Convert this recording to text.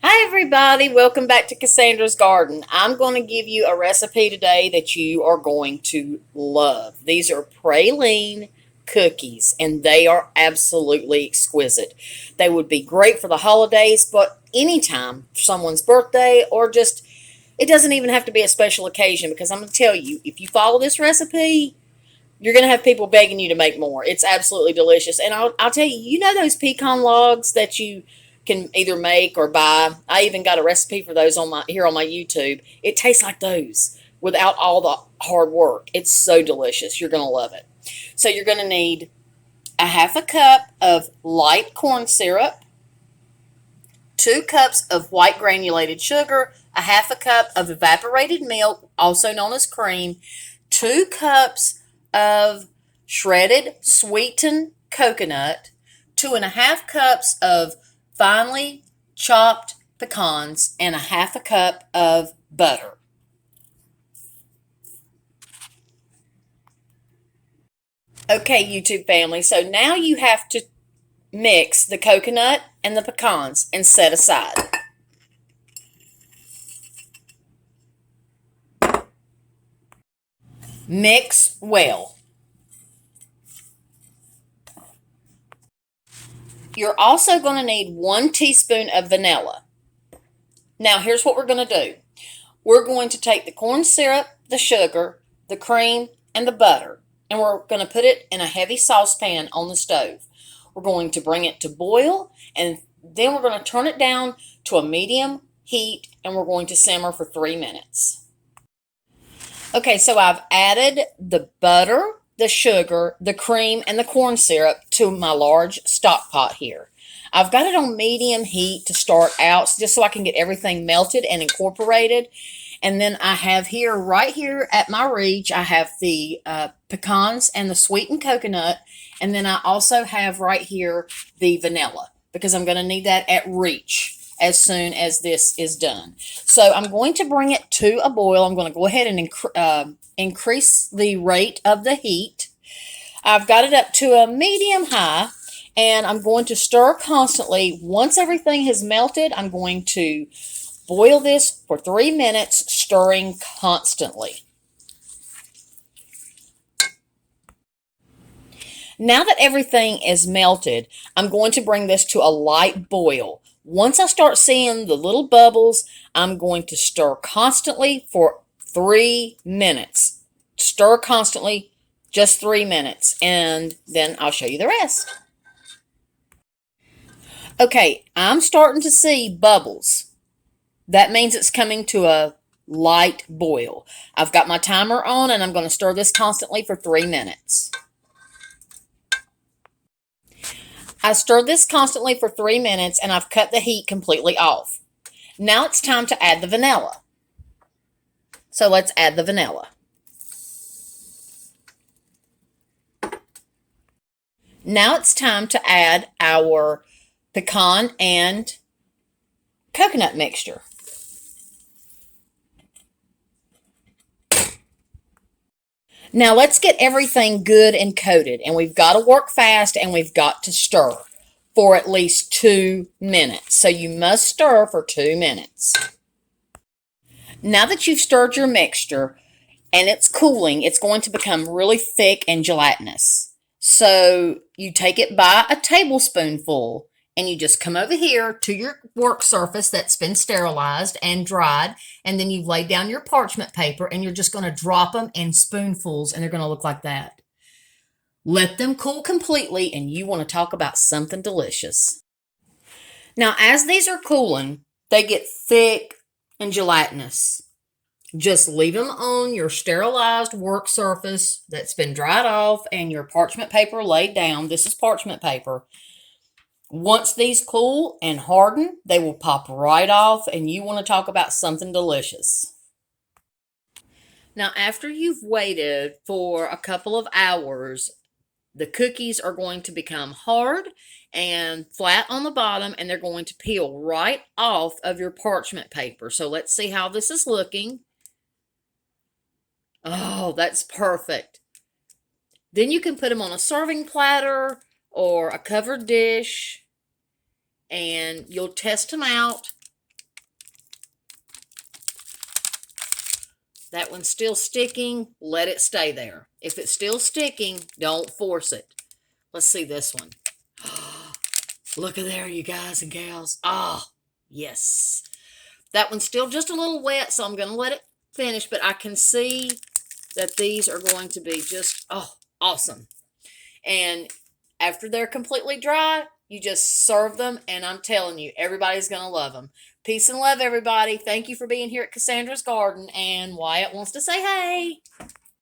Hi everybody, welcome back to Cassandra's Garden. I'm going to give you a recipe today that you are going to love. These are praline cookies and they are absolutely exquisite. They would be great for the holidays, but anytime for someone's birthday or just, it doesn't even have to be a special occasion because I'm going to tell you, if you follow this recipe, you're going to have people begging you to make more. It's absolutely delicious. And I'll tell you, you know those pecan logs that you can either make or buy? I even got a recipe for those on my YouTube. It tastes like those without all the hard work. It's so delicious. You're going to love it. So you're going to need a half a cup of light corn syrup, 2 cups of white granulated sugar, a half a cup of evaporated milk, also known as cream, 2 cups of shredded sweetened coconut, 2.5 cups of finely chopped pecans, and a half a cup of butter. Okay, YouTube family, so now you have to mix the coconut and the pecans and set aside. Mix well. You're also going to need 1 teaspoon of vanilla. Now, here's what we're going to do. We're going to take the corn syrup, the sugar, the cream, and the butter, and we're going to put it in a heavy saucepan on the stove. We're going to bring it to boil, and then we're going to turn it down to a medium heat, and we're going to simmer for 3 minutes. Okay, so I've added the butter, the sugar, the cream, and the corn syrup to my large stock pot here. I've got it on medium heat to start out just so I can get everything melted and incorporated. And then I have here, right here at my reach, I have the pecans and the sweetened coconut. And then I also have right here the vanilla because I'm going to need that at reach as soon as this is done. So I'm going to bring it to a boil. I'm going to go ahead and increase the rate of the heat. I've got it up to a medium high, and I'm going to stir constantly. Once everything has melted, I'm going to boil this for 3 minutes, stirring constantly. Now that everything is melted, I'm going to bring this to a light boil. Once I start seeing the little bubbles, I'm going to stir constantly for 3 minutes. Stir constantly, just 3 minutes, and then I'll show you the rest. Okay, I'm starting to see bubbles. That means it's coming to a light boil. I've got my timer on, and I'm going to stir this constantly for 3 minutes. I stirred this constantly for 3 minutes, and I've cut the heat completely off. Now it's time to add the vanilla. So let's add the vanilla. Now it's time to add our pecan and coconut mixture. Now let's get everything good and coated, and we've got to work fast and we've got to stir for at least 2 minutes. So you must stir for 2 minutes. Now that you've stirred your mixture and it's cooling, it's going to become really thick and gelatinous. So you take it by a tablespoonful and you just come over here to your work surface that's been sterilized and dried, and then you lay down your parchment paper and you're just going to drop them in spoonfuls, and they're going to look like that. Let them cool completely, and you want to talk about something delicious. Now, as these are cooling, they get thick and gelatinous. Just leave them on your sterilized work surface that's been dried off and your parchment paper laid down. This is parchment paper. Once these cool and harden, they will pop right off, and you want to talk about something delicious. Now, after you've waited for a couple of hours, the cookies are going to become hard and flat on the bottom, and they're going to peel right off of your parchment paper. So let's see how this is looking. Oh, that's perfect. Then you can put them on a serving platter or a covered dish, and you'll test them out That one's still sticking, let it stay there. If it's still sticking, don't force it. Let's see this one. Look at there, you guys and gals. Ah, yes. That one's still just a little wet, so I'm going to let it finish, but I can see that these are going to be just, oh, awesome. And after they're completely dry, you just serve them, and I'm telling you, everybody's going to love them. Peace and love, everybody. Thank you for being here at Cassandra's Garden, and Wyatt wants to say hey.